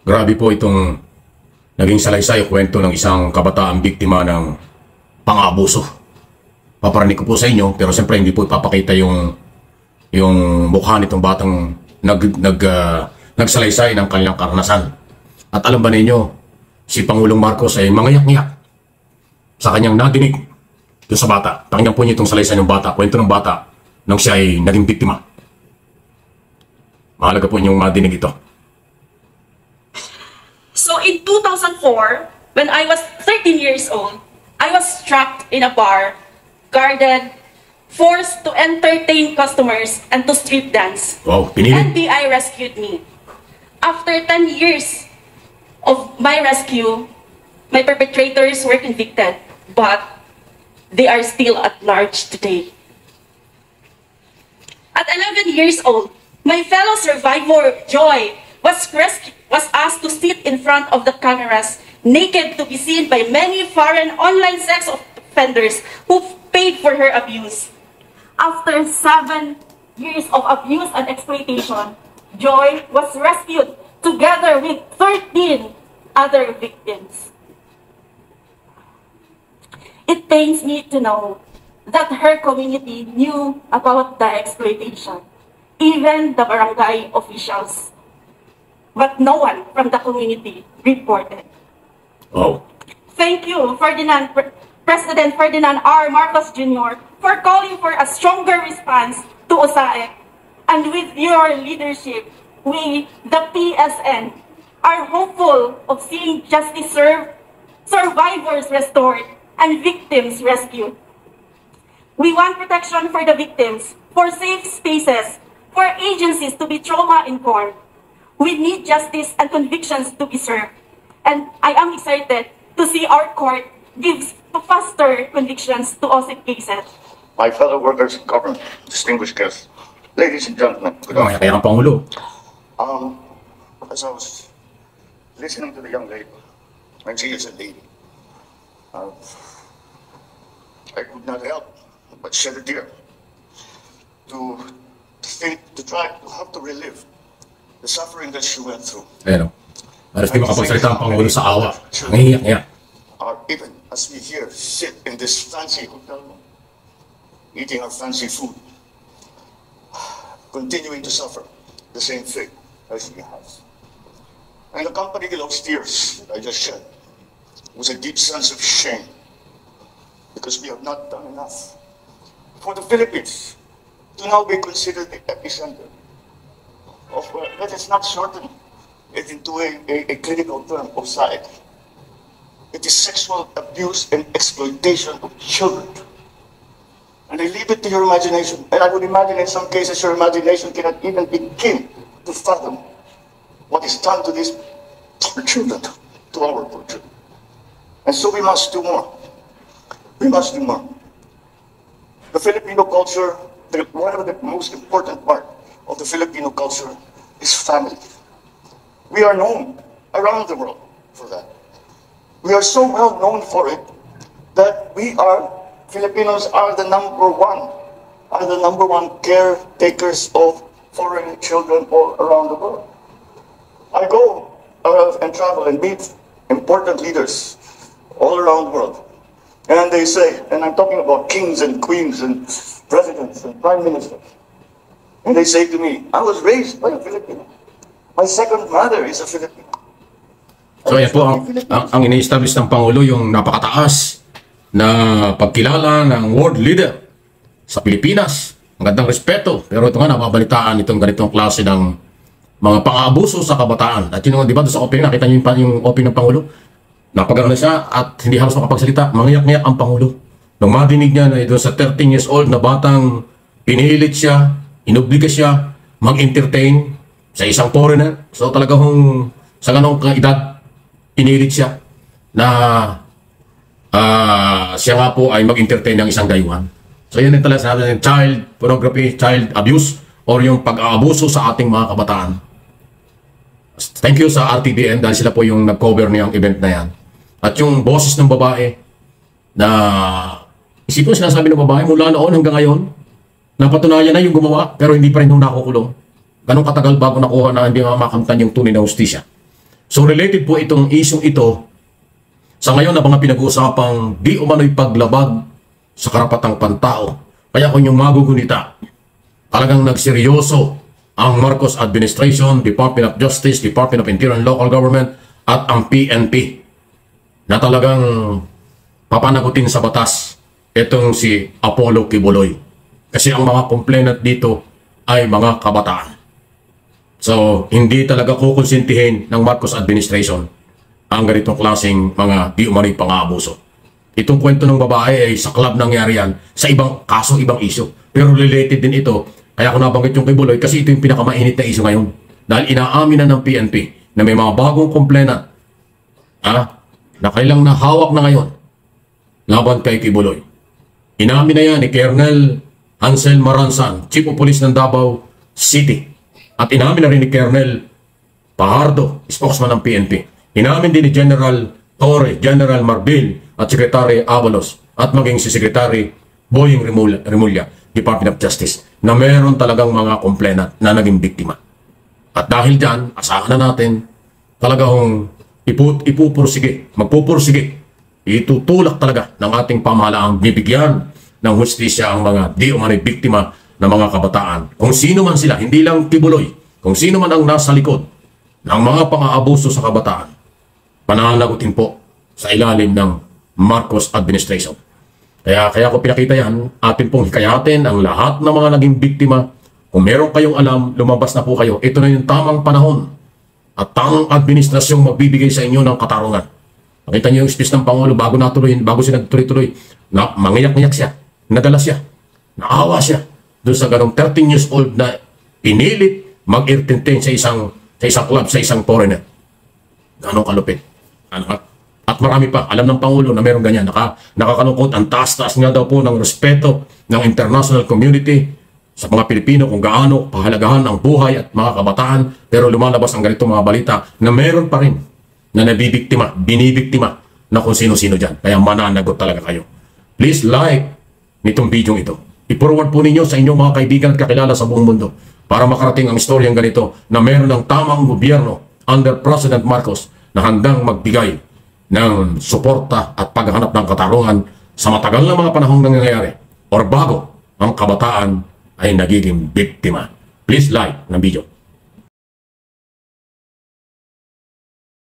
Grabe po itong naging salaysay o kwento ng isang kabataang biktima ng pang-aabuso. Paparinig ko po sa inyo, pero siyempre hindi po ipapakita yung mukha nitong batang nagsalaysay ng kanilang karanasan. At alam ba ninyo, si Pangulong Marcos ay mangayak-ngayak sa kanyang nadinig doon sa bata. Pakinggan po niyo itong salaysay ng bata, kwento ng bata nang siya ay naging biktima. Mahalaga po inyong madinig ito. So in 2004, when I was 13 years old, I was trapped in a bar, guarded, forced to entertain customers and to street dance. Wow, pinili. NBI rescued me. After 10 years of my rescue, my perpetrators were convicted, but they are still at large today. At 11 years old, my fellow survivor, Joy, was asked to sit in front of the cameras, naked to be seen by many foreign online sex offenders who paid for her abuse. After 7 years of abuse and exploitation, Joy was rescued together with 13 other victims. It pains me to know that her community knew about the exploitation, even the barangay officials. But no one from the community reported. Oh. Thank you, President Ferdinand R. Marcos Jr., for calling for a stronger response to OSAEC. And with your leadership, we, the PSN, are hopeful of seeing justice served, survivors restored, and victims rescued. We want protection for the victims, for safe spaces, for agencies to be trauma-informed. We need justice and convictions to be served. And I am excited to see our court give faster convictions to OSIP cases. My fellow workers in government, distinguished guests, ladies and gentlemen, good Kaya ang Pangulo. As I was listening to the young lady, and she is a lady, I could not help but shed a tear to have to relive the suffering that she went through. Ayan o. Maras di makapagsalita ang Pangulo sa awa. Nangiyak-ngiyak. Even as we here sit in this fancy hotel room, eating our fancy food, continuing to suffer the same fate as she has. And accompanying those tears that I just shed was a deep sense of shame, because we have not done enough for the Philippines to now be considered the epicenter of, let us not shorten it into a clinical term of society. It is sexual abuse and exploitation of children. And I leave it to your imagination. And I would imagine in some cases your imagination cannot even begin to fathom what is done to these poor children, to our poor children. And so we must do more. We must do more. The Filipino culture, one of the most important part of the Filipino culture is family. We are known around the world for that. We are so well known for it that Filipinos are the number one caretakers of foreign children all around the world. I go and travel and meet important leaders all around the world. And they say, and I'm talking about kings and queens and presidents and prime ministers. And they say to me, I was raised by a Filipino. My second mother is a Filipino. So yan po ang ini-establish ng Pangulo, yung napakataas na pagkilala ng world leader sa Pilipinas. Magandang respeto. Pero ito nga, napabalitaan itong ganitong klase ng mga pang-aabuso sa kabataan. At yun, di ba, sa opening, nakita niyo yung opening ng Pangulo? Napagano na siya at hindi halos makapagsalita. Mangiyak-ngiyak ang Pangulo. Nung madinig niya na ito sa 13 years old na batang pinilit siya, inubliga siya mag-entertain sa isang foreigner. So talagang sa ganong edad, pinilit siya na siya nga po ay mag-entertain ng isang dayuhan. So yan yung talaga sinabi natin, child pornography, child abuse, or yung pag-aabuso sa ating mga kabataan. Thank you sa RTBN dahil sila po yung nag-cover niyang event na yan. At yung boses ng babae na isipin mo sinasabi ng babae mula noon hanggang ngayon, napatunayan na yung gumawa pero hindi pa rin nung nakukulong. Ganong katagal bago nakuha na hindi makamtan yung tunay na hustisya. So related po itong isyong ito sa ngayon na mga pinag-uusapang di umano'y paglabag sa karapatang pantao. Kaya kung yung magugunita, talagang nagseryoso ang Marcos Administration, Department of Justice, Department of Interior and Local Government at ang PNP na talagang papanagutin sa batas itong si Apollo Kibuloy. Kasi ang mga complainant dito ay mga kabataan. So, hindi talaga kukonsintihin ng Marcos Administration ang ganitong klaseng mga di umano'y pang-aabuso. Itong kwento ng babae ay sa club nangyari yan, sa ibang kaso, ibang issue. Pero related din ito. Kaya ako nabanggit yung Kibuloy kasi ito yung pinakamainit na issue ngayon. Dahil inaamin na ng PNP na may mga bagong complainant na kailang nahawak na ngayon laban kay Kibuloy. Inamin na yan ni Colonel Hansel Maranzan, Chief of Police ng Davao City. At inamin na rin ni Colonel Pajardo, spokesman ng PNP. Inamin din ni General Torre, General Marbil at Secretary Avalos at maging si Secretary Boying Remulla, Department of Justice, na meron talagang mga complainant na naging biktima. At dahil dyan, asahan na natin talagang magpupursige, itutulak talaga ng ating pamahalaang bibigyan ng hustisya ang mga di umano'y biktima ng mga kabataan. Kung sino man sila, hindi lang Kibuloy, kung sino man ang nasa likod ng mga pang-aabuso sa kabataan, pananagutin po sa ilalim ng Marcos Administration. Kaya ko pinakita yan, atin pong hikayatin ang lahat ng mga naging biktima. Kung meron kayong alam, lumabas na po kayo. Ito na yung tamang panahon at tamang administrasyong magbibigay sa inyo ng katarungan. Nakita niyo yung speech ng Pangulo bago siya nagtuloy-tuloy, na mangiyak-ngiyak siya, nadala siya, naawa siya doon sa ganong 13 years old na pinilit mag-entertain sa isang club, sa isang foreigner. Ganong kalupit. At marami pa, alam ng Pangulo na meron ganyan. Nakakalungkot, ang taas-taas nga daw po ng respeto ng international community sa mga Pilipino kung gaano pahalagahan ang buhay at mga kabataan, pero lumalabas ang ganitong mga balita na meron pa rin na binibiktima na kung sino-sino dyan. Kaya mananagot talaga kayo. Please like nitong video ito. I-forward po ninyo sa inyong mga kaibigan at kakilala sa buong mundo para makarating ang istoryang ganito na meron ng tamang gobyerno under President Marcos na handang magbigay ng suporta at paghahanap ng katarungan sa matagal na mga panahong nangyayari or bago ang kabataan ay nagiging biktima. Please like ng video.